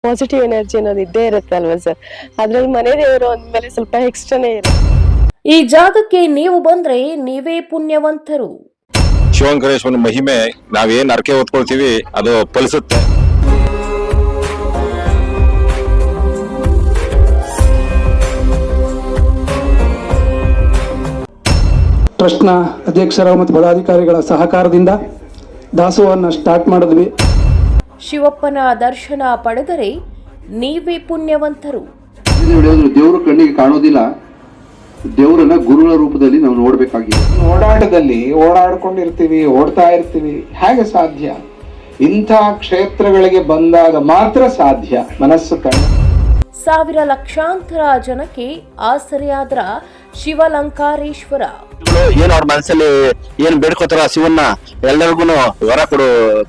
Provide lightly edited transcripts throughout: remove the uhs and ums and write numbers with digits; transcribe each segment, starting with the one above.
Positive energy ಅನ್ನೋದು ಇದ್ದೇ ಇರುತ್ತೆ ಅಲ್ವಾ ಸರ್. ಅದ್ರಲ್ಲಿ ಮನೆ ದೇವರು ಅಂದ್ಮೇಲೆ ಸ್ವಲ್ಪ ಎಕ್ಸ್ಟ್ರಾನೇ ಇರುತ್ತೆ. ಈ ಜಾಗಕ್ಕೆ ನೀವು ಬಂದ್ರೆ ನೀವೇ ಪುಣ್ಯವಂತರು. ಶಿವಂಕರೇಶ್ವರನ ಮಹಿಮೆ ನಾವೇನ್ ಅರ್ಕೆ ಹೊತ್ಕೊಳ್ತೀವಿ ಅದು ಫಲಿಸುತ್ತೆ. ಟ್ರಸ್ಟ್ನ ಅಧ್ಯಕ್ಷರ ಮತ್ತು ಪದಾಧಿಕಾರಿಗಳ ಸಹಕಾರದಿಂದ ದಾಸೋಹವನ್ನು ಸ್ಟಾರ್ಟ್ ಮಾಡಿದ್ವಿ. ಶಿವಪ್ಪನ ದರ್ಶನ ಪಡೆದರೆ ನೀವೇ ಪುಣ್ಯವಂತರು. ದೇವರು ಕಣ್ಣಿಗೆ ಕಾಣೋದಿಲ್ಲ, ದೇವರನ್ನ ಗುರುಗಳ ರೂಪದಲ್ಲಿ ನಾವು ನೋಡ್ಬೇಕಾಗಿದೆ. ಓಡಾಟದಲ್ಲಿ ಓಡಾಡ್ಕೊಂಡಿರ್ತೀವಿ, ಓಡ್ತಾ ಇರ್ತೀವಿ, ಹೇಗೆ ಸಾಧ್ಯ? ಇಂಥ ಕ್ಷೇತ್ರಗಳಿಗೆ ಬಂದಾಗ ಮಾತ್ರ ಸಾಧ್ಯ. ಮನಸ್ಸು ಕಣ್ಣು. ಸಾವಿರ ಲಕ್ಷಾಂತರ ಜನಕ್ಕೆ ಆಸರೆಯಾದ್ರ ಶಿವಲಂಕಾರೇಶ್ವರ. ಏನ್ ಅವ್ರ ಮನಸ್ಸಲ್ಲಿ ಏನ್ ಬೇಡ್ಕೋತಾರ ಶಿವನ್ನ ಎಲ್ಲರಿಗೂ ವರ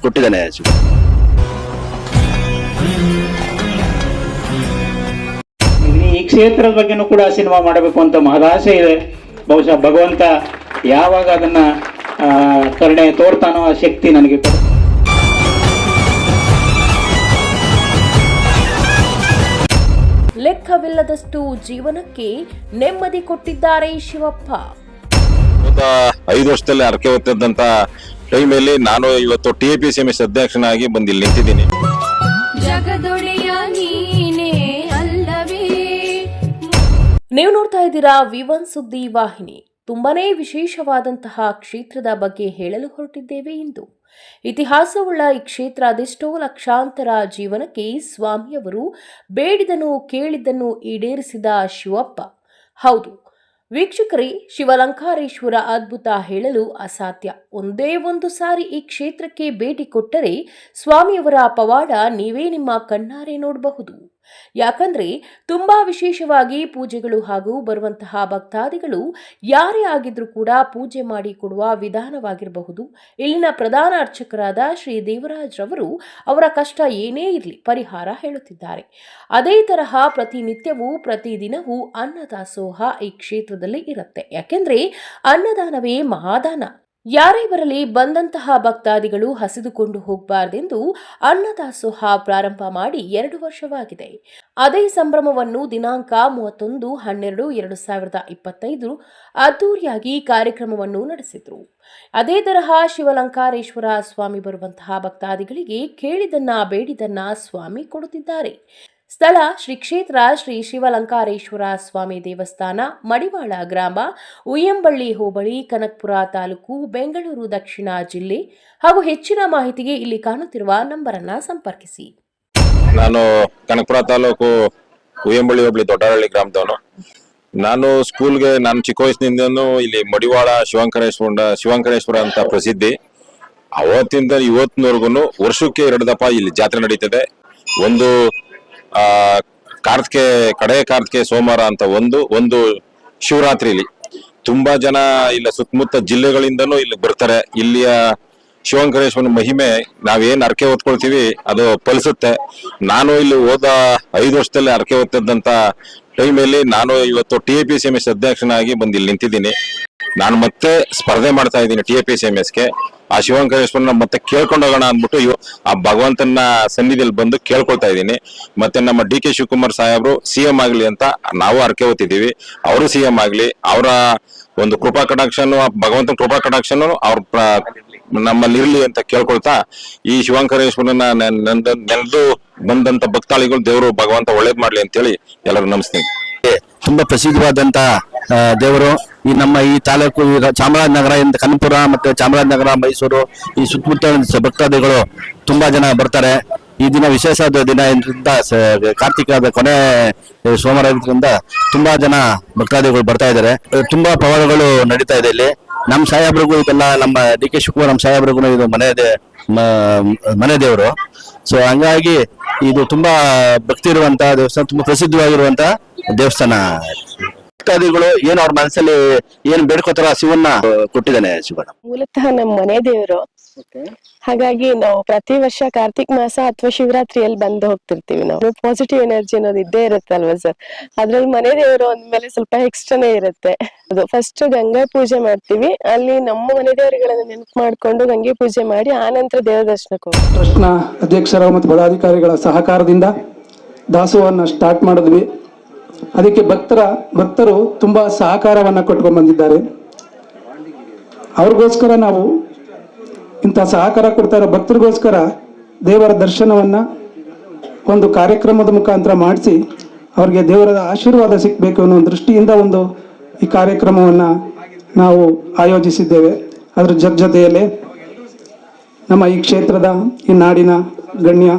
ಕೊಟ್ಟಿದ್ದಾನೆ ಶಿವ. ಈ ಕ್ಷೇತ್ರದ ಬಗ್ಗೆನೂ ಕೂಡ ಸಿನಿಮಾ ಮಾಡಬೇಕು ಅಂತ ಮಹದಾಸೆ ಇದೆ. ಬಹುಶಃ ಭಗವಂತ ಯಾವಾಗ ಅದನ್ನ ಕರುಣೆ ತೋರ್ತಾನೋ ಆ ಶಕ್ತಿ ನನಗೆ ಕೊಡ. ಲೆಕ್ಕವಿಲ್ಲದಷ್ಟು ಜೀವನಕ್ಕೆ ನೆಮ್ಮದಿ ಕೊಟ್ಟಿದ್ದಾರೆ ಶಿವಪ್ಪ. 5 ವರ್ಷದಲ್ಲಿ ಅರ್ಕೆ ಹೊತ್ತಿದ್ದಂತ ಟೈಮಲ್ಲಿ ನಾನು ಇವತ್ತು TAPCMS ಅಧ್ಯಕ್ಷನಾಗಿ ಬಂದು ಇಲ್ಲಿ ನಿಂತಿದ್ದೀನಿ. ನೀವು ನೋಡ್ತಾ ಇದ್ದೀರಾ V1 ಸುದ್ದಿ ವಾಹಿನಿ. ತುಂಬಾನೇ ವಿಶೇಷವಾದಂತಹ ಕ್ಷೇತ್ರದ ಬಗ್ಗೆ ಹೇಳಲು ಹೊರಟಿದ್ದೇವೆ ಇಂದು. ಇತಿಹಾಸವುಳ್ಳ ಈ ಕ್ಷೇತ್ರ ಅದೆಷ್ಟೋ ಲಕ್ಷಾಂತರ ಜೀವನಕ್ಕೆ ಸ್ವಾಮಿಯವರು ಬೇಡಿದನು ಕೇಳಿದ್ದನ್ನು ಈಡೇರಿಸಿದ ಶಿವಪ್ಪ. ಹೌದು ವೀಕ್ಷಕರೇ, ಶಿವಲಂಕಾರೇಶ್ವರ ಅದ್ಭುತ ಹೇಳಲು ಅಸಾಧ್ಯ. ಒಂದೇ ಒಂದು ಸಾರಿ ಈ ಕ್ಷೇತ್ರಕ್ಕೆ ಭೇಟಿ ಕೊಟ್ಟರೆ ಸ್ವಾಮಿಯವರ ಪವಾಡ ನೀವೇ ನಿಮ್ಮ ಕಣ್ಣಾರೆ ನೋಡಬಹುದು. ಯಾಕಂದ್ರೆ ತುಂಬಾ ವಿಶೇಷವಾಗಿ ಪೂಜೆಗಳು ಹಾಗೂ ಬರುವಂತಹ ಭಕ್ತಾದಿಗಳು ಯಾರೇ ಆಗಿದ್ರೂ ಕೂಡ ಪೂಜೆ ಮಾಡಿ ಕೊಡುವ ವಿಧಾನವಾಗಿರಬಹುದು. ಇಲ್ಲಿನ ಪ್ರಧಾನ ಅರ್ಚಕರಾದ ಶ್ರೀ ದೇವರಾಜ್ ರವರು ಅವರ ಕಷ್ಟ ಏನೇ ಇರಲಿ ಪರಿಹಾರ ಹೇಳುತ್ತಿದ್ದಾರೆ. ಅದೇ ತರಹ ಪ್ರತಿನಿತ್ಯವೂ ಪ್ರತಿದಿನವೂ ಅನ್ನದಾಸೋಹ ಈ ಕ್ಷೇತ್ರದಲ್ಲಿ ಇರುತ್ತೆ. ಯಾಕೆಂದ್ರೆ ಅನ್ನದಾನವೇ ಮಹಾದಾನ. ಯಾರೇ ಬರಲಿ ಬಂದಂತಹ ಭಕ್ತಾದಿಗಳು ಹಸಿದುಕೊಂಡು ಹೋಗಬಾರದೆಂದು ಅನ್ನದಾಸೋಹ ಪ್ರಾರಂಭ ಮಾಡಿ 2 ವರ್ಷವಾಗಿದೆ. ಅದೇ ಸಂಭ್ರಮವನ್ನು ದಿನಾಂಕ 31/12/2025 ಅದ್ದೂರಿಯಾಗಿ ಕಾರ್ಯಕ್ರಮವನ್ನು ನಡೆಸಿದ್ರು. ಅದೇ ತರಹ ಶಿವಲಂಕಾರೇಶ್ವರ ಸ್ವಾಮಿ ಬರುವಂತಹ ಭಕ್ತಾದಿಗಳಿಗೆ ಕೇಳಿದನ್ನ ಬೇಡಿದನ್ನ ಸ್ವಾಮಿ ಕೊಡುತ್ತಿದ್ದಾರೆ. ಸ್ಥಳ ಶ್ರೀ ಕ್ಷೇತ್ರ ಶ್ರೀ ಶಿವಲಂಕಾರೇಶ್ವರ ಸ್ವಾಮಿ ದೇವಸ್ಥಾನ, ಮಡಿವಾಳ ಗ್ರಾಮ, ಉಯ್ಯಂಬಳ್ಳಿ ಹೋಬಳಿ, ಕನಕಪುರ ತಾಲೂಕು, ಬೆಂಗಳೂರು ದಕ್ಷಿಣ ಜಿಲ್ಲೆ. ಹಾಗೂ ಹೆಚ್ಚಿನ ಮಾಹಿತಿಗೆ ಇಲ್ಲಿ ಕಾಣುತ್ತಿರುವ ನಂಬರ್ ಅನ್ನ ಸಂಪರ್ಕಿಸಿ. ನಾನು ಕನಕಪುರ ತಾಲೂಕು ಉಯ್ಯಂಬಳ್ಳಿ ಹೋಬಳಿ ದೊಡ್ಡಹಳ್ಳಿ ಗ್ರಾಮದವನು. ನಾನು ಸ್ಕೂಲ್ಗೆ ನಾನು ಚಿಕ್ಕ ವಯಸ್ಸಿನಿಂದನೂ ಇಲ್ಲಿ ಮಡಿವಾಳ ಶಿವಂಕರೇಶ್ವರ ಅಂತ ಪ್ರಸಿದ್ಧಿ. ಅವತ್ತಿಂದ ಇವತ್ತಿನವರೆಗೂ ವರ್ಷಕ್ಕೆ 2 ದಫಾ ಇಲ್ಲಿ ಜಾತ್ರೆ ನಡೀತದೆ. ಒಂದು ಕಡೆ ಕಾರ್ತಿಕೆ ಸೋಮವಾರ ಅಂತ ಒಂದು ಶಿವರಾತ್ರಿಲಿ ತುಂಬಾ ಜನ ಇಲ್ಲ ಸುತ್ತಮುತ್ತ ಜಿಲ್ಲೆಗಳಿಂದನೂ ಇಲ್ಲಿ ಬರ್ತಾರೆ. ಇಲ್ಲಿಯ ಶಿವಂಕರೇಶ್ವರನ ಮಹಿಮೆ ನಾವೇನ್ ಅರ್ಕೆ ಹೊತ್ಕೊಳ್ತೀವಿ ಅದು ಫಲಿಸುತ್ತೆ. ನಾನು ಇಲ್ಲಿ ಹೋದ 5 ವರ್ಷದಲ್ಲಿ ಅರ್ಕೆ ಹೊತ್ತಿದ್ದಂತ ಟೈಮಲ್ಲಿ ನಾನು ಇವತ್ತು TAPCMS ಅಧ್ಯಕ್ಷನಾಗಿ ಬಂದು ಇಲ್ಲಿ ನಿಂತಿದ್ದೀನಿ. ನಾನು ಮತ್ತೆ ಸ್ಪರ್ಧೆ ಮಾಡ್ತಾ ಇದ್ದೀನಿ TAPCMSಗೆ. ಆ ಶಿವಂಕರೇಶ್ವರನ ಮತ್ತೆ ಕೇಳ್ಕೊಂಡೋಗೋಣ ಅಂದ್ಬಿಟ್ಟು ಆ ಭಗವಂತನ ಸನ್ನಿಧಿಯಲ್ಲಿ ಬಂದು ಕೇಳ್ಕೊಳ್ತಾ ಇದ್ದೀನಿ. ಮತ್ತೆ ನಮ್ಮ DK ಶಿವಕುಮಾರ್ ಸಾಹೇಬ್ರು CM ಆಗ್ಲಿ ಅಂತ ನಾವು ಅರ್ಕೆ ಹೊತ್ತಿದ್ದೀವಿ. ಅವರು CM ಆಗ್ಲಿ, ಅವರ ಒಂದು ಕೃಪಾ ಕಟಾಕ್ಷನು, ಭಗವಂತನ ಕೃಪಾ ಕಟಾಕ್ಷನು ಅವ್ರ ನಮ್ಮಲ್ಲಿ ಇರ್ಲಿ ಅಂತ ಕೇಳ್ಕೊಳ್ತಾ ಈ ಶಿವಂಕರೇಶ್ವರನ ನೆನೆದು ಬಂದಂತ ಭಕ್ತಾಳಿಗಳು ದೇವರು ಭಗವಂತ ಒಳ್ಳೇದ್ ಮಾಡ್ಲಿ ಅಂತ ಹೇಳಿ ಎಲ್ಲರೂ ನಮಸ್ತೀನಿ. ತುಂಬಾ ಪ್ರಸಿದ್ಧವಾದಂತ ದೇವರು ಈ ನಮ್ಮ ಈ ತಾಲೂಕು ಚಾಮರಾಜನಗರ, ಕನಕಪುರ ಮತ್ತೆ ಚಾಮರಾಜನಗರ, ಮೈಸೂರು ಈ ಸುತ್ತಮುತ್ತ ಭಕ್ತಾದಿಗಳು ತುಂಬಾ ಜನ ಬರ್ತಾರೆ. ಈ ದಿನ ವಿಶೇಷವಾದ ದಿನ ಇದ್ರಿಂದ ಕಾರ್ತಿಕದ ಕೊನೆ ಸೋಮವಾರ ಇದ್ರಿಂದ ತುಂಬಾ ಜನ ಭಕ್ತಾದಿಗಳು ಬರ್ತಾ ಇದ್ದಾರೆ. ತುಂಬಾ ಪವಾಡಗಳು ನಡೀತಾ ಇದೆ ಇಲ್ಲಿ. ನಮ್ಮ ಸಾಹೇಬ್ರಿಗೂ ಇದೆಲ್ಲ, ನಮ್ಮ DK ಶಿವಕುಮಾರ್ ನಮ್ಮ ಸಾಹೇಬ್ರಿಗೂ ಇದು ಮನೆ ದೇವರು. ಸೊ ಹಂಗಾಗಿ ಇದು ತುಂಬಾ ಭಕ್ತಿ ಇರುವಂತಹ ದೇವಸ್ಥಾನ, ತುಂಬಾ ಪ್ರಸಿದ್ಧವಾಗಿರುವಂತ ದೇವಸ್ಥಾನ. ಭಕ್ತಾದಿಗಳು ಏನ್ ಅವ್ರ ಮನಸ್ಸಲ್ಲಿ ಏನ್ ಬೇಡ್ಕೋತಾರ ಶಿವನ್ನ ಕೊಟ್ಟಿದ್ದಾನೆ ಶಿವ. ಮೂಲತಃ ನಮ್ಮ ಮನೆ ದೇವರು. ಹಾಗಾಗಿ ನಾವು ಪ್ರತಿ ವರ್ಷ ಕಾರ್ತಿಕ್ ಮಾಸ ಅಥವಾ ಶಿವರಾತ್ರಿಯಲ್ಲಿ ಬಂದು ಹೋಗ್ತಿರ್ತೀವಿ. ನಾವು ಪಾಸಿಟಿವ್ ಎನರ್ಜಿ ಅನ್ನೋದು ಇದ್ದೇ ಇರುತ್ತೆ ಅಲ್ವಾ ಸರ್. ಅದ್ರಲ್ಲಿ ಮನೆ ದೇವರು ಅಂದ್ಮೇಲೆ ಸ್ವಲ್ಪ ಎಕ್ಸ್ಟ್ರಾನೇ ಇರುತ್ತೆ. ಅದು ಫಸ್ಟ್ ಗಂಗಾ ಪೂಜೆ ಮಾಡ್ತೀವಿ. ಅಲ್ಲಿ ನಮ್ಮ ಮನೆ ದೇವರುಗಳನ್ನ ನೆನಪು ಮಾಡ್ಕೊಂಡು ಗಂಗೆ ಪೂಜೆ ಮಾಡಿ ಆನಂತರ ದೇವರ ದರ್ಶನಕ್ಕೆ ಹೋಗ್ತೀವಿ. ಟ್ರಸ್ಟ್ನ ಅಧ್ಯಕ್ಷರ ಮತ್ತು ಪದಾಧಿಕಾರಿಗಳ ಸಹಕಾರದಿಂದ ದಾಸೋಹವನ್ನು ಸ್ಟಾರ್ಟ್ ಮಾಡಿದ್ವಿ. ಅದಕ್ಕೆ ಭಕ್ತರು ತುಂಬ ಸಹಕಾರವನ್ನು ಕೊಟ್ಕೊಂಡು ಬಂದಿದ್ದಾರೆ. ಅವ್ರಿಗೋಸ್ಕರ ನಾವು ಇಂಥ ಸಹಕಾರ ಕೊಡ್ತಾ ಇರೋ ಭಕ್ತರಿಗೋಸ್ಕರ ದೇವರ ದರ್ಶನವನ್ನು ಒಂದು ಕಾರ್ಯಕ್ರಮದ ಮುಖಾಂತರ ಮಾಡಿಸಿ ಅವ್ರಿಗೆ ದೇವರ ಆಶೀರ್ವಾದ ಸಿಗಬೇಕು ಅನ್ನೋ ದೃಷ್ಟಿಯಿಂದ ಈ ಕಾರ್ಯಕ್ರಮವನ್ನು ನಾವು ಆಯೋಜಿಸಿದ್ದೇವೆ. ಅದರ ಜೊತೆಯಲ್ಲೇ ನಮ್ಮ ಈ ಕ್ಷೇತ್ರದ ಈ ನಾಡಿನ ಗಣ್ಯ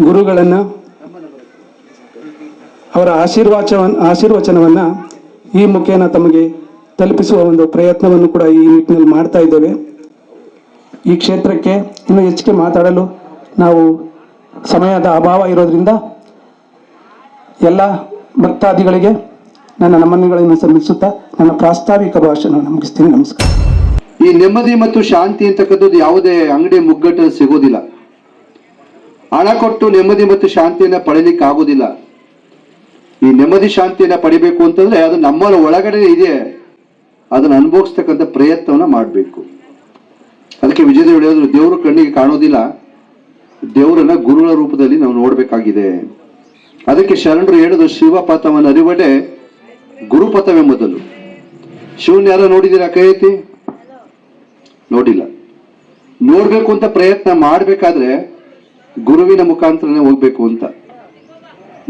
ಗುರುಗಳನ್ನು ಅವರ ಆಶೀರ್ವಚನವನ್ನು ಈ ಮುಖೇನ ತಮಗೆ ತಲುಪಿಸುವ ಒಂದು ಪ್ರಯತ್ನವನ್ನು ಕೂಡ ಈ ನಿಟ್ಟಿನಲ್ಲಿ ಮಾಡ್ತಾ ಇದ್ದೇವೆ. ಈ ಕ್ಷೇತ್ರಕ್ಕೆ ಇನ್ನೂ ಹೆಚ್ಚಿಗೆ ಮಾತಾಡಲು ನಾವು ಸಮಯದ ಅಭಾವ ಇರೋದ್ರಿಂದ ಎಲ್ಲ ಭಕ್ತಾದಿಗಳಿಗೆ ನನ್ನ ನಮನಗಳನ್ನು ಸಲ್ಲಿಸುತ್ತಾ ನನ್ನ ಪ್ರಾಸ್ತಾವಿಕ ಭಾಷಣ ಮುಗಿಸ್ತೀನಿ. ನಮಸ್ಕಾರ. ಈ ನೆಮ್ಮದಿ ಮತ್ತು ಶಾಂತಿ ಅಂತಕ್ಕಂಥದ್ದು ಯಾವುದೇ ಅಂಗಡಿ ಮುಗ್ಗಟ್ಟಲ್ಲಿ ಸಿಗೋದಿಲ್ಲ. ಹಣ ಕೊಟ್ಟು ನೆಮ್ಮದಿ ಮತ್ತು ಶಾಂತಿಯನ್ನ ಪಡಿಲಿಕ್ಕೆ ಆಗೋದಿಲ್ಲ. ಈ ನೆಮ್ಮದಿ ಶಾಂತಿಯನ್ನ ಪಡಿಬೇಕು ಅಂತಂದ್ರೆ ಅದು ನಮ್ಮ ಒಳಗಡೆ ಇದೆ, ಅದನ್ನ ಅನುಭವಿಸ್ತಕ್ಕಂಥ ಪ್ರಯತ್ನವನ್ನ ಮಾಡಬೇಕು. ಅದಕ್ಕೆ ವಿಜಯದೇವರು ಹೇಳಿದ್ರು, ದೇವರು ಕಣ್ಣಿಗೆ ಕಾಣೋದಿಲ್ಲ, ದೇವರನ್ನ ಗುರುಗಳ ರೂಪದಲ್ಲಿ ನಾವು ನೋಡ್ಬೇಕಾಗಿದೆ. ಅದಕ್ಕೆ ಶರಣರು ಹೇಳಿದ್ರು, ಶಿವಪಥವನ್ನು ಅರಿವಡೆ ಗುರುಪಥವೇ ಮೊದಲು. ಶಿವನ್ ಯಾರೋ ನೋಡಿದ್ದೀರಾ? ಕೈ ಎತ್ತಿ. ನೋಡಿಲ್ಲ. ನೋಡ್ಬೇಕು ಅಂತ ಪ್ರಯತ್ನ ಮಾಡ್ಬೇಕಾದ್ರೆ ಗುರುವಿನ ಮುಖಾಂತರನೇ ಹೋಗ್ಬೇಕು ಅಂತ.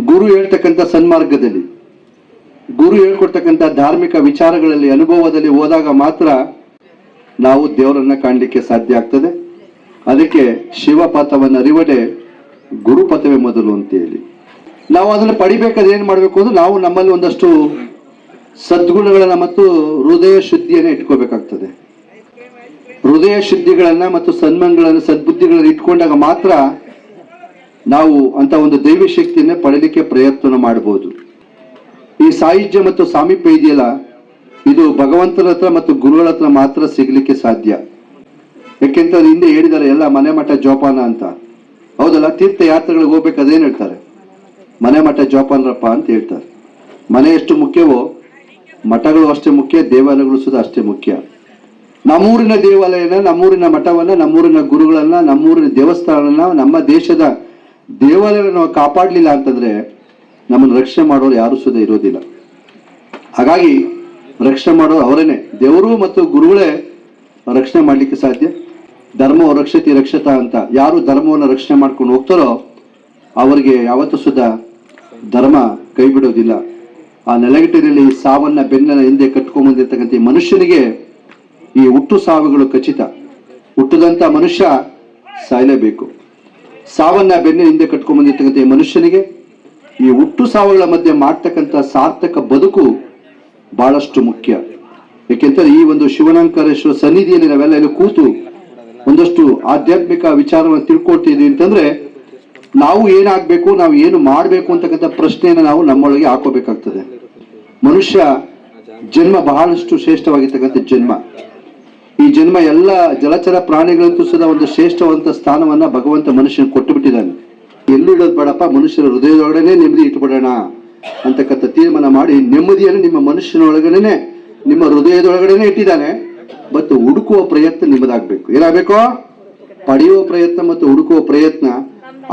ಗುರು ಹೇಳ್ತಕ್ಕಂಥ ಸನ್ಮಾರ್ಗದಲ್ಲಿ, ಗುರು ಹೇಳ್ಕೊಡ್ತಕ್ಕಂಥ ಧಾರ್ಮಿಕ ವಿಚಾರಗಳಲ್ಲಿ, ಅನುಭವದಲ್ಲಿ ಹೋದಾಗ ಮಾತ್ರ ನಾವು ದೇವರನ್ನ ಕಾಣಲಿಕ್ಕೆ ಸಾಧ್ಯ ಆಗ್ತದೆ. ಅದಕ್ಕೆ ಶಿವಪಥವನ್ನು ಅರಿವಡೆ ಗುರುಪಥವೇ ಮೊದಲು ಅಂತ ಹೇಳಿ ನಾವು ಅದನ್ನು ಪಡಿಬೇಕಾದ್ರೆ ಏನ್ ಮಾಡ್ಬೇಕು ಅಂದ್ರೆ ನಾವು ನಮ್ಮಲ್ಲಿ ಒಂದಷ್ಟು ಸದ್ಗುಣಗಳನ್ನ ಮತ್ತು ಹೃದಯ ಶುದ್ಧಿಯನ್ನ ಇಟ್ಕೋಬೇಕಾಗ್ತದೆ. ಹೃದಯ ಶುದ್ಧಿಗಳನ್ನ ಮತ್ತು ಸದ್ಬುದ್ಧಿಗಳನ್ನ ಇಟ್ಕೊಂಡಾಗ ಮಾತ್ರ ನಾವು ಅಂತ ಒಂದು ದೈವ ಶಕ್ತಿಯನ್ನ ಪಡಲಿಕ್ಕೆ ಪ್ರಯತ್ನ ಮಾಡಬಹುದು. ಈ ಸಾಹಿತ್ಯ ಮತ್ತು ಸಾಮೀಪ್ಯ ಇದೆಯಲ್ಲ, ಇದು ಭಗವಂತನ ಹತ್ರ ಮತ್ತು ಗುರುಗಳ ಹತ್ರ ಮಾತ್ರ ಸಿಗ್ಲಿಕ್ಕೆ ಸಾಧ್ಯ. ಯಾಕೆಂತ ಹಿಂದೆ ಹೇಳಿದ್ದಾರೆ ಎಲ್ಲ ಮನೆ ಮಠ ಜೋಪಾನ ಅಂತ. ಹೌದಲ್ಲ? ತೀರ್ಥಯಾತ್ರೆಗಳಿಗೆ ಹೋಗ್ಬೇಕು ಅದೇನ್ ಹೇಳ್ತಾರೆ? ಮನೆ ಮಠ ಜೋಪಾನರಪ್ಪ ಅಂತ ಹೇಳ್ತಾರೆ. ಮನೆ ಎಷ್ಟು ಮುಖ್ಯವೋ ಮಠಗಳು ಅಷ್ಟೇ ಮುಖ್ಯ, ದೇವಾಲಯಗಳು ಸುದ ಅಷ್ಟೇ ಮುಖ್ಯ. ನಮ್ಮೂರಿನ ದೇವಾಲಯನ, ನಮ್ಮೂರಿನ ಮಠವನ್ನ, ನಮ್ಮೂರಿನ ಗುರುಗಳನ್ನ, ನಮ್ಮೂರಿನ ದೇವಸ್ಥಾನಗಳನ್ನ, ನಮ್ಮ ದೇಶದ ದೇವಾಲಯಗಳನ್ನ ನಾವು ಕಾಪಾಡಲಿಲ್ಲ ಅಂತಂದ್ರೆ ನಮ್ಮನ್ನು ರಕ್ಷಣೆ ಮಾಡೋರು ಯಾರು ಸುದ ಇರೋದಿಲ್ಲ. ಹಾಗಾಗಿ ರಕ್ಷಣೆ ಮಾಡೋರು ಅವರೇನೆ, ದೇವರು ಮತ್ತು ಗುರುಗಳೇ ರಕ್ಷಣೆ ಮಾಡ್ಲಿಕ್ಕೆ ಸಾಧ್ಯ. ಧರ್ಮ ರಕ್ಷತಿ ರಕ್ಷತಾ ಅಂತ ಯಾರು ಧರ್ಮವನ್ನು ರಕ್ಷಣೆ ಮಾಡ್ಕೊಂಡು ಹೋಗ್ತಾರೋ ಅವರಿಗೆ ಯಾವತ್ತೂ ಸುದ ಧರ್ಮ ಕೈ ಬಿಡೋದಿಲ್ಲ. ಆ ನೆಲಗಟ್ಟಿನಲ್ಲಿ ಸಾವನ್ನ ಬೆನ್ನ ಹಿಂದೆ ಕಟ್ಕೊಂಡ್ ಬಂದಿರ್ತಕ್ಕಂಥ ಈ ಮನುಷ್ಯನಿಗೆ ಈ ಹುಟ್ಟು ಸಾವುಗಳು ಖಚಿತ. ಹುಟ್ಟದಂತ ಮನುಷ್ಯ ಸಾಯಲೇಬೇಕು. ಸಾವನ್ನ ಬೆನ್ನ ಹಿಂದೆ ಕಟ್ಕೊಂಡ್ ಬಂದಿರ್ತಕ್ಕಂಥ ಈ ಮನುಷ್ಯನಿಗೆ ಈ ಹುಟ್ಟು ಸಾವುಗಳ ಮಧ್ಯೆ ಮಾಡ್ತಕ್ಕಂಥ ಸಾರ್ಥಕ ಬದುಕು ಬಹಳಷ್ಟು ಮುಖ್ಯ. ಯಾಕೆಂದ್ರೆ ಈ ಒಂದು ಶಿವನಾಂಕರೇಶ್ವರ ಸನ್ನಿಧಿಯಲ್ಲಿ ನಾವೆಲ್ಲ ಇಲ್ಲಿ ಕೂತು ಒಂದಷ್ಟು ಆಧ್ಯಾತ್ಮಿಕ ವಿಚಾರವನ್ನು ತಿಳ್ಕೊಳ್ತಿದ್ವಿ ಅಂತಂದ್ರೆ ನಾವು ಏನಾಗ್ಬೇಕು, ನಾವು ಏನು ಮಾಡ್ಬೇಕು ಅಂತಕ್ಕಂಥ ಪ್ರಶ್ನೆಯನ್ನು ನಾವು ನಮ್ಮೊಳಗೆ ಹಾಕೋಬೇಕಾಗ್ತದೆ. ಮನುಷ್ಯ ಜನ್ಮ ಬಹಳಷ್ಟು ಶ್ರೇಷ್ಠವಾಗಿರ್ತಕ್ಕಂಥ ಜನ್ಮ. ಈ ಜನ್ಮ ಎಲ್ಲ ಜಲಚರ ಪ್ರಾಣಿಗಳಂತೂ ಸಹ ಒಂದು ಶ್ರೇಷ್ಠವಂತ ಸ್ಥಾನವನ್ನ ಭಗವಂತ ಮನುಷ್ಯನ ಕೊಟ್ಟು ಬಿಟ್ಟಿದ್ದಾನೆ. ಎಲ್ಲೂ ಇಡೋದು ಬೇಡಪ್ಪ, ಮನುಷ್ಯರ ಹೃದಯದೊಳಗಡೆ ನೆಮ್ಮದಿ ಇಟ್ಬಿಡೋಣ ಅಂತಕ್ಕಂಥ ತೀರ್ಮಾನ ಮಾಡಿ ನೆಮ್ಮದಿಯನ್ನು ನಿಮ್ಮ ಮನುಷ್ಯನ ಒಳಗಡೆನೆ, ನಿಮ್ಮ ಹೃದಯದೊಳಗಡೆನೆ ಇಟ್ಟಿದ್ದಾನೆ. ಮತ್ತು ಹುಡುಕುವ ಪ್ರಯತ್ನ ನಿಮ್ಮದಾಗಬೇಕು. ಏನಾಗಬೇಕು? ಪಡೆಯುವ ಪ್ರಯತ್ನ ಮತ್ತು ಹುಡುಕುವ ಪ್ರಯತ್ನ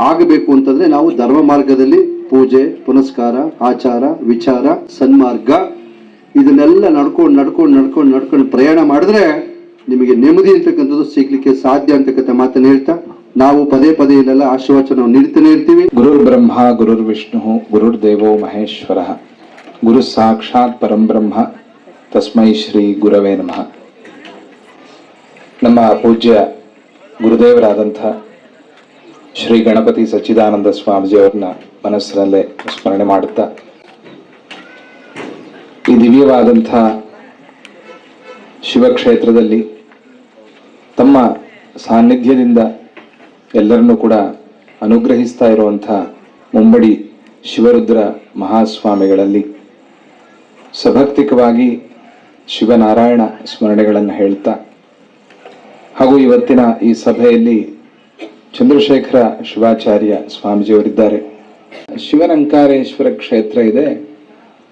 ಆಗಬೇಕು ಅಂತಂದ್ರೆ ನಾವು ಧರ್ಮ ಮಾರ್ಗದಲ್ಲಿ ಪೂಜೆ, ಪುನಸ್ಕಾರ, ಆಚಾರ, ವಿಚಾರ, ಸನ್ಮಾರ್ಗ ಇದನ್ನೆಲ್ಲ ನಡ್ಕೊಂಡು ಪ್ರಯಾಣ ಮಾಡಿದ್ರೆ ನಿಮಗೆ ನೆಮ್ಮದಿ ಅಂತಕ್ಕಂಥದ್ದು ಸಿಗ್ಲಿಕ್ಕೆ ಸಾಧ್ಯ ಅಂತಕ್ಕಂಥ ಮಾತನ್ನು ಹೇಳ್ತಾ ನಾವು ಪದೇ ಪದೇ ಇಲ್ಲೆಲ್ಲ ಆಶೀರ್ವಚನ ನೀಡ್ತಾನೆ ಇರ್ತೀವಿ. ಗುರುರ್ ಬ್ರಹ್ಮ ಗುರುರ್ ವಿಷ್ಣು ಗುರುರ್ ದೇವೋ ಮಹೇಶ್ವರ ಗುರು ಸಾಕ್ಷಾತ್ ಪರಂ ಬ್ರಹ್ಮ ತಸ್ಮೈ ಶ್ರೀ ಗುರವೇ ನಮಃ. ನಮ್ಮ ಪೂಜ್ಯ ಗುರುದೇವರಾದಂಥ ಶ್ರೀ ಗಣಪತಿ ಸಚ್ಚಿದಾನಂದ ಸ್ವಾಮೀಜಿಯವ್ರನ್ನ ಮನಸ್ಸಿನಲ್ಲೇ ಸ್ಮರಣೆ ಮಾಡುತ್ತಾ ಈ ದಿವ್ಯವಾದಂಥ ಶಿವಕ್ಷೇತ್ರದಲ್ಲಿ ತಮ್ಮ ಸಾನ್ನಿಧ್ಯದಿಂದ ಎಲ್ಲರನ್ನೂ ಕೂಡ ಅನುಗ್ರಹಿಸ್ತಾ ಇರುವಂಥ ಮುಂಬಡಿ ಶಿವರುದ್ರ ಮಹಾಸ್ವಾಮಿಗಳಲ್ಲಿ ಸಭಕ್ತಿಕವಾಗಿ ಶಿವನಾರಾಯಣ ಸ್ಮರಣೆಗಳನ್ನು ಹೇಳ್ತಾ ಹಾಗೂ ಇವತ್ತಿನ ಈ ಸಭೆಯಲ್ಲಿ ಚಂದ್ರಶೇಖರ ಶಿವಾಚಾರ್ಯ ಸ್ವಾಮೀಜಿಯವರಿದ್ದಾರೆ. ಶಿವನಂಕಾರೇಶ್ವರ ಕ್ಷೇತ್ರ ಇದೆ,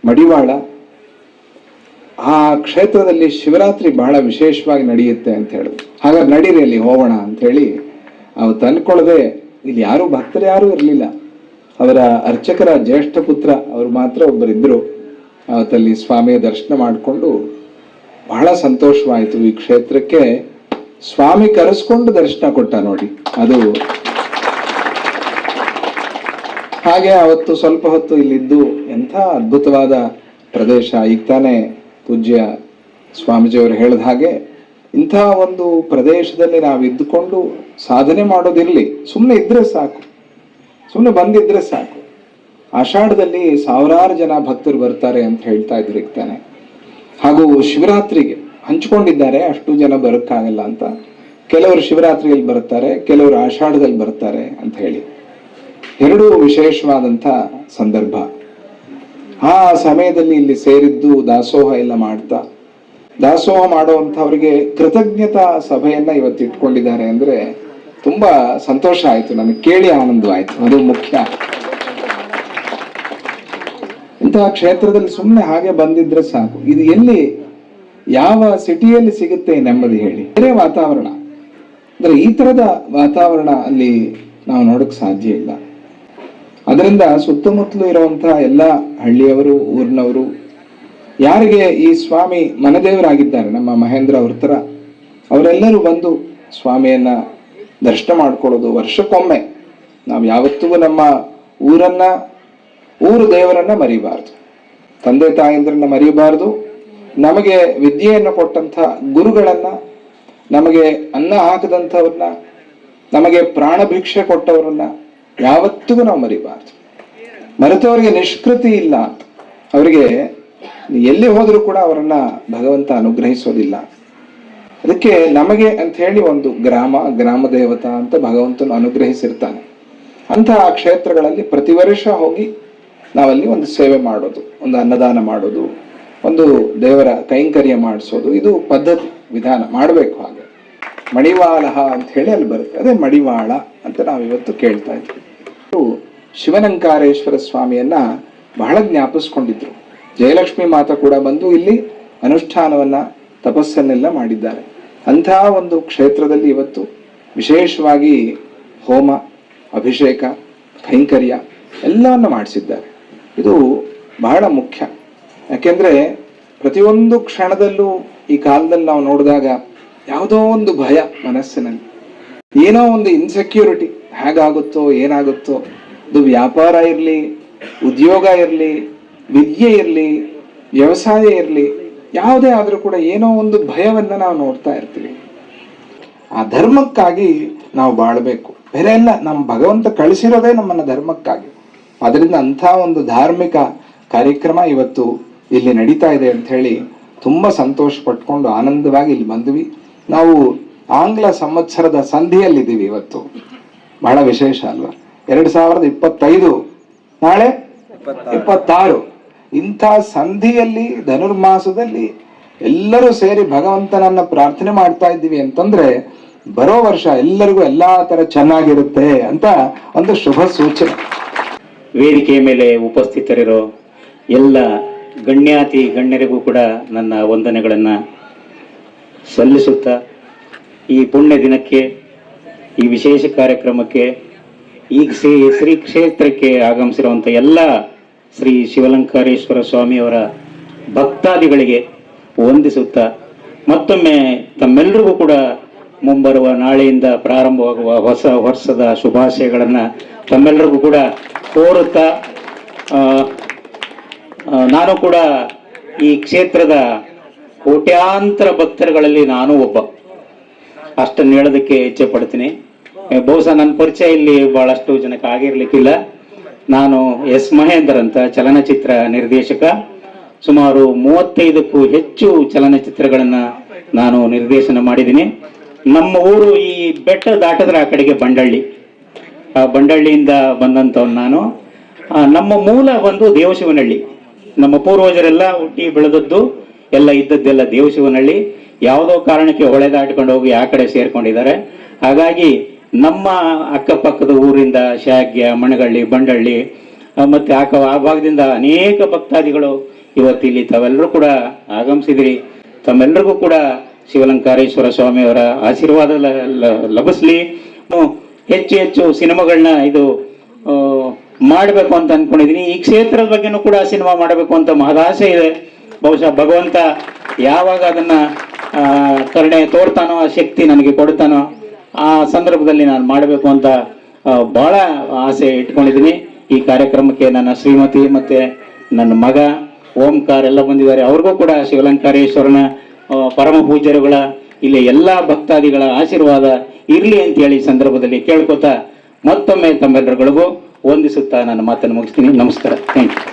ಮಡಿವಾಳ. ಆ ಕ್ಷೇತ್ರದಲ್ಲಿ ಶಿವರಾತ್ರಿ ಬಹಳ ವಿಶೇಷವಾಗಿ ನಡೆಯುತ್ತೆ ಅಂತ ಹೇಳಿದ್ರು. ಹಾಗಾದ್ರೆ ನಡೀರಿ ಅಲ್ಲಿ ಹೋಗೋಣ ಅಂತ ಹೇಳಿ ಅವತ್ತು ಅನ್ಕೊಳ್ಳದೆ ಇಲ್ಲಿ ಯಾರು ಭಕ್ತರು ಯಾರೂ ಇರಲಿಲ್ಲ. ಅವರ ಅರ್ಚಕರ ಜ್ಯೇಷ್ಠ ಪುತ್ರ ಅವರು ಮಾತ್ರ ಒಬ್ಬರಿದ್ದರು. ಅವತ್ತಲ್ಲಿ ಸ್ವಾಮಿಯ ದರ್ಶನ ಮಾಡಿಕೊಂಡು ಬಹಳ ಸಂತೋಷವಾಯಿತು. ಈ ಕ್ಷೇತ್ರಕ್ಕೆ ಸ್ವಾಮಿ ಕರೆಸ್ಕೊಂಡು ದರ್ಶನ ಕೊಟ್ಟ ನೋಡಿ, ಅದು ಹಾಗೆ ಅವತ್ತು ಸ್ವಲ್ಪ ಹೊತ್ತು ಇಲ್ಲಿದ್ದು ಎಂಥ ಅದ್ಭುತವಾದ ಪ್ರದೇಶ. ಈಗ ತಾನೇ ಪೂಜ್ಯ ಸ್ವಾಮೀಜಿಯವರು ಹೇಳಿದ ಹಾಗೆ ಇಂಥ ಒಂದು ಪ್ರದೇಶದಲ್ಲಿ ನಾವು ಇದ್ದುಕೊಂಡು ಸಾಧನೆ ಮಾಡೋದಿರಲಿ, ಸುಮ್ಮನೆ ಇದ್ರೆ ಸಾಕು, ಸುಮ್ಮನೆ ಬಂದಿದ್ರೆ ಸಾಕು. ಆಷಾಢದಲ್ಲಿ ಸಾವಿರಾರು ಜನ ಭಕ್ತರು ಬರ್ತಾರೆ ಅಂತ ಹೇಳ್ತಾ ಇದ್ರು ಈಗ ತಾನೆ. ಹಾಗೂ ಶಿವರಾತ್ರಿಗೆ ಹಂಚ್ಕೊಂಡಿದ್ದಾರೆ, ಅಷ್ಟು ಜನ ಬರೋಕ್ಕಾಗಲ್ಲ ಅಂತ. ಕೆಲವರು ಶಿವರಾತ್ರಿಯಲ್ಲಿ ಬರ್ತಾರೆ, ಕೆಲವರು ಆಷಾಢದಲ್ಲಿ ಬರ್ತಾರೆ ಅಂತ ಹೇಳಿ. ಎರಡೂ ವಿಶೇಷವಾದಂಥ ಸಂದರ್ಭ. ಆ ಸಮಯದಲ್ಲಿ ಇಲ್ಲಿ ಸೇರಿದ್ದು ದಾಸೋಹ ಎಲ್ಲ ಮಾಡ್ತಾ, ದಾಸೋಹ ಮಾಡುವಂಥವ್ರಿಗೆ ಕೃತಜ್ಞತಾ ಸಭೆಯನ್ನ ಇವತ್ತು ಇಟ್ಕೊಂಡಿದ್ದಾರೆ ಅಂದ್ರೆ ತುಂಬಾ ಸಂತೋಷ ಆಯ್ತು, ನನಗೆ ಕೇಳಿ ಆನಂದವಾಯ್ತು, ಅದು ಮುಖ್ಯ. ಇಂತಹ ಕ್ಷೇತ್ರದಲ್ಲಿ ಸುಮ್ಮನೆ ಹಾಗೆ ಬಂದಿದ್ರೆ ಸಾಕು. ಇದು ಎಲ್ಲಿ, ಯಾವ ಸಿಟಿಯಲ್ಲಿ ಸಿಗುತ್ತೆ ನೆಮ್ಮದಿ ಹೇಳಿ? ಬೇರೆ ವಾತಾವರಣ ಅಂದ್ರೆ ಈ ತರದ ವಾತಾವರಣ ಅಲ್ಲಿ ನಾವು ನೋಡಕ್ ಸಾಧ್ಯ ಇಲ್ಲ. ಅದರಿಂದ ಸುತ್ತಮುತ್ತಲು ಇರುವಂತಹ ಎಲ್ಲ ಹಳ್ಳಿಯವರು, ಊರಿನವರು, ಯಾರಿಗೆ ಈ ಸ್ವಾಮಿ ಮನದೇವರಾಗಿದ್ದಾರೆ, ನಮ್ಮ ಮಹೇಂದ್ರ ಅವ್ರ ತರ, ಅವರೆಲ್ಲರೂ ಬಂದು ಸ್ವಾಮಿಯನ್ನ ದರ್ಶನ ಮಾಡ್ಕೊಳ್ಳೋದು ವರ್ಷಕ್ಕೊಮ್ಮೆ. ನಾವು ಯಾವತ್ತಿಗೂ ನಮ್ಮ ಊರು ದೇವರನ್ನ ಮರಿಬಾರ್ದು, ತಂದೆ ತಾಯಂದ್ರನ್ನ ಮರಿಬಾರ್ದು. ನಮಗೆ ವಿದ್ಯೆಯನ್ನು ಕೊಟ್ಟಂತ ಗುರುಗಳನ್ನ, ನಮಗೆ ಅನ್ನ ಹಾಕದಂಥವ್ರನ್ನ, ನಮಗೆ ಪ್ರಾಣ ಭಿಕ್ಷೆ ಕೊಟ್ಟವ್ರನ್ನ ಯಾವತ್ತಿಗೂ ನಾವು ಮರಿಬಾರ್ದು. ಮರೆತವರಿಗೆ ನಿಷ್ಕೃತಿ ಇಲ್ಲ ಅಂತ. ಅವರಿಗೆ ಎಲ್ಲಿ ಹೋದರೂ ಕೂಡ ಅವರನ್ನ ಭಗವಂತ ಅನುಗ್ರಹಿಸೋದಿಲ್ಲ. ಅದಕ್ಕೆ ನಮಗೆ ಅಂತ ಹೇಳಿ ಒಂದು ಗ್ರಾಮ ದೇವತಾ ಅಂತ ಭಗವಂತನು ಅನುಗ್ರಹಿಸಿರ್ತಾನೆ. ಅಂತಹ ಕ್ಷೇತ್ರಗಳಲ್ಲಿ ಪ್ರತಿ ವರ್ಷ ಹೋಗಿ ನಾವಲ್ಲಿ ಒಂದು ಸೇವೆ ಮಾಡೋದು, ಒಂದು ಅನ್ನದಾನ ಮಾಡೋದು, ಒಂದು ದೇವರ ಕೈಂಕರ್ಯ ಮಾಡಿಸೋದು, ಇದು ಪದ್ಧತಿ ವಿಧಾನ ಮಾಡಬೇಕು. ಹಾಗೆ ಮಡಿವಾಳ ಅಂತ ಹೇಳಿ ಅಲ್ಲಿ ಬರುತ್ತೆ, ಅದೇ ಮಡಿವಾಳ ಅಂತ ನಾವು ಇವತ್ತು ಕೇಳ್ತಾ ಇದ್ವಿ. ಶಿವನಂಕಾರೇಶ್ವರ ಸ್ವಾಮಿಯನ್ನ ಬಹಳ ಜ್ಞಾಪಿಸ್ಕೊಂಡಿದ್ರು. ಜಯಲಕ್ಷ್ಮಿ ಮಾತಾ ಕೂಡ ಬಂದು ಇಲ್ಲಿ ಅನುಷ್ಠಾನವನ್ನ, ತಪಸ್ಸನ್ನೆಲ್ಲ ಮಾಡಿದ್ದಾರೆ. ಅಂತಹ ಒಂದು ಕ್ಷೇತ್ರದಲ್ಲಿ ಇವತ್ತು ವಿಶೇಷವಾಗಿ ಹೋಮ, ಅಭಿಷೇಕ, ಕೈಂಕರ್ಯ ಎಲ್ಲವನ್ನ ಮಾಡಿಸಿದ್ದಾರೆ. ಇದು ಬಹಳ ಮುಖ್ಯ. ಯಾಕೆಂದ್ರೆ ಪ್ರತಿಯೊಂದು ಕ್ಷಣದಲ್ಲೂ ಈ ಕಾಲದಲ್ಲಿ ನಾವು ನೋಡಿದಾಗ ಯಾವುದೋ ಒಂದು ಭಯ ಮನಸ್ಸಿನಲ್ಲಿ, ಏನೋ ಒಂದು ಇನ್ಸೆಕ್ಯೂರಿಟಿ, ಹೇಗಾಗುತ್ತೋ ಏನಾಗುತ್ತೋ. ಅದು ವ್ಯಾಪಾರ ಇರಲಿ, ಉದ್ಯೋಗ ಇರಲಿ, ವಿದ್ಯೆ ಇರಲಿ, ವ್ಯವಸಾಯ ಇರಲಿ, ಯಾವುದೇ ಆದ್ರೂ ಕೂಡ ಏನೋ ಒಂದು ಭಯವನ್ನ ನಾವು ನೋಡ್ತಾ ಇರ್ತೀವಿ. ಆ ಧರ್ಮಕ್ಕಾಗಿ ನಾವು ಬಾಳ್ಬೇಕು, ಬೇರೆ ಎಲ್ಲ. ನಮ್ಮ ಭಗವಂತ ಕಳಿಸಿರೋದೇ ನಮ್ಮನ್ನ ಧರ್ಮಕ್ಕಾಗಿ. ಅದರಿಂದ ಅಂಥ ಒಂದು ಧಾರ್ಮಿಕ ಕಾರ್ಯಕ್ರಮ ಇವತ್ತು ಇಲ್ಲಿ ನಡೀತಾ ಇದೆ ಅಂತ ಹೇಳಿ ತುಂಬಾ ಸಂತೋಷ ಪಟ್ಕೊಂಡು ಆನಂದವಾಗಿ ಇಲ್ಲಿ ಬಂದ್ವಿ. ನಾವು ಆಂಗ್ಲ ಸಂವತ್ಸರದ ಸಂಧಿಯಲ್ಲಿದ್ದೀವಿ ಇವತ್ತು. ಬಹಳ ವಿಶೇಷ ಅಲ್ವಾ? 2025, ನಾಳೆ 26. ಇಂಥ ಸಂಧಿಯಲ್ಲಿ, ಧನುರ್ಮಾಸದಲ್ಲಿ ಎಲ್ಲರೂ ಸೇರಿ ಭಗವಂತನನ್ನ ಪ್ರಾರ್ಥನೆ ಮಾಡ್ತಾ ಇದ್ದೀವಿ ಅಂತಂದ್ರೆ ಬರೋ ವರ್ಷ ಎಲ್ಲರಿಗೂ ಎಲ್ಲಾ ತರ ಚೆನ್ನಾಗಿರುತ್ತೆ ಅಂತ ಒಂದು ಶುಭ ಸೂಚನೆ. ವೇದಿಕೆಯ ಮೇಲೆ ಉಪಸ್ಥಿತರಿರೋ ಎಲ್ಲ ಗಣ್ಯಾತಿ ಗಣ್ಯರಿಗೂ ಕೂಡ ನನ್ನ ವಂದನೆಗಳನ್ನು ಸಲ್ಲಿಸುತ್ತಾ, ಈ ಪುಣ್ಯ ದಿನಕ್ಕೆ, ಈ ವಿಶೇಷ ಕಾರ್ಯಕ್ರಮಕ್ಕೆ, ಈ ಶ್ರೀ ಕ್ಷೇತ್ರಕ್ಕೆ ಆಗಮಿಸಿರುವಂಥ ಎಲ್ಲ ಶ್ರೀ ಶಿವಲಂಕಾರೇಶ್ವರ ಸ್ವಾಮಿಯವರ ಭಕ್ತಾದಿಗಳಿಗೆ ವಂದಿಸುತ್ತಾ, ಮತ್ತೊಮ್ಮೆ ತಮ್ಮೆಲ್ಲರಿಗೂ ಕೂಡ ಮುಂಬರುವ ನಾಳೆಯಿಂದ ಪ್ರಾರಂಭವಾಗುವ ಹೊಸ ವರ್ಷದ ಶುಭಾಶಯಗಳನ್ನು ತಮ್ಮೆಲ್ಲರಿಗೂ ಕೂಡ ಕೋರುತ್ತಾ, ನಾನು ಕೂಡ ಈ ಕ್ಷೇತ್ರದ ಕೋಟ್ಯಾಂತರ ಭಕ್ತರುಗಳಲ್ಲಿ ನಾನು ಒಬ್ಬ, ಅಷ್ಟನ್ನು ಹೇಳೋದಕ್ಕೆ ಇಚ್ಛೆ ಪಡ್ತೀನಿ. ಬಹುಶಃ ನನ್ನ ಪರಿಚಯ ಇಲ್ಲಿ ಬಹಳಷ್ಟು ಜನಕ್ಕೆ ಆಗಿರ್ಲಿಕ್ಕಿಲ್ಲ. ನಾನು ಎಸ್ ಮಹೇಂದರ್ ಅಂತ ಚಲನಚಿತ್ರ ನಿರ್ದೇಶಕ. ಸುಮಾರು 35ಕ್ಕೂ ಹೆಚ್ಚು ಚಲನಚಿತ್ರಗಳನ್ನ ನಾನು ನಿರ್ದೇಶನ ಮಾಡಿದ್ದೀನಿ. ನಮ್ಮ ಊರು ಈ ಬೆಟ್ಟ ದಾಟದ್ರೆ ಆ ಕಡೆಗೆ ಬಂಡಳ್ಳಿ, ಆ ಬಂಡಳ್ಳಿಯಿಂದ ಬಂದಂಥವ್ನು ನಾನು. ನಮ್ಮ ಮೂಲ ಬಂದು ದೇವಶಿವನಹಳ್ಳಿ. ನಮ್ಮ ಪೂರ್ವಜರೆಲ್ಲ ಹುಟ್ಟಿ ಬೆಳೆದದ್ದು ಎಲ್ಲ ಇದ್ದದ್ದೆಲ್ಲ ದೇವಶಿವನಹಳ್ಳಿ. ಯಾವುದೋ ಕಾರಣಕ್ಕೆ ಹೊಳೆ ದಾಟ್ಕೊಂಡು ಹೋಗಿ ಆ ಕಡೆ ಸೇರ್ಕೊಂಡಿದ್ದಾರೆ. ಹಾಗಾಗಿ ನಮ್ಮ ಅಕ್ಕಪಕ್ಕದ ಊರಿಂದ ಶಾಗ್ಯ, ಮಣಗಳ್ಳಿ, ಬಂಡಳ್ಳಿ ಮತ್ತೆ ಆ ಭಾಗದಿಂದ ಅನೇಕ ಭಕ್ತಾದಿಗಳು ಇವತ್ತು ಇಲ್ಲಿ ತಾವೆಲ್ಲರೂ ಕೂಡ ಆಗಮಿಸಿದಿರಿ. ತಮ್ಮೆಲ್ಲರಿಗೂ ಕೂಡ ಶಿವಲಂಕಾರೇಶ್ವರ ಸ್ವಾಮಿಯವರ ಆಶೀರ್ವಾದ ಲಭಿಸ್ಲಿ. ಹೆಚ್ಚು ಹೆಚ್ಚು ಸಿನಿಮಾಗಳನ್ನ ಇದು ಮಾಡಬೇಕು ಅಂತ ಅನ್ಕೊಂಡಿದ್ದೀನಿ. ಈ ಕ್ಷೇತ್ರದ ಬಗ್ಗೆನೂ ಕೂಡ ಸಿನಿಮಾ ಮಾಡಬೇಕು ಅಂತ ಮಹದಾಸೆ ಇದೆ. ಬಹುಶಃ ಭಗವಂತ ಯಾವಾಗ ಅದನ್ನ ಕರುಣೆ ತೋರ್ತಾನೋ, ಆ ಶಕ್ತಿ ನನಗೆ ಕೊಡ್ತಾನೋ, ಆ ಸಂದರ್ಭದಲ್ಲಿ ನಾನು ಮಾಡಬೇಕು ಅಂತ ಬಹಳ ಆಸೆ ಇಟ್ಕೊಂಡಿದ್ದೀನಿ. ಈ ಕಾರ್ಯಕ್ರಮಕ್ಕೆ ನನ್ನ ಶ್ರೀಮತಿ ಮತ್ತೆ ನನ್ನ ಮಗ ಓಂಕಾರ ಎಲ್ಲ ಬಂದಿದ್ದಾರೆ. ಅವ್ರಿಗೂ ಕೂಡ ಶಿವಲಂಕಾರೇಶ್ವರನ ಪರಮ ಪೂಜ್ಯರುಗಳ ಇಲ್ಲಿ ಎಲ್ಲಾ ಭಕ್ತಾದಿಗಳ ಆಶೀರ್ವಾದ ಇರ್ಲಿ ಅಂತ ಹೇಳಿ ಸಂದರ್ಭದಲ್ಲಿ ಕೇಳ್ಕೊತಾ ಮತ್ತೊಮ್ಮೆ ತಮ್ಮೆಲ್ಲರಿಗಳಿಗೂ ವಂದಿಸುತ್ತಾ ನನ್ನ ಮಾತನ್ನು ಮುಗಿಸ್ತೀನಿ. ನಮಸ್ಕಾರ. Thank you.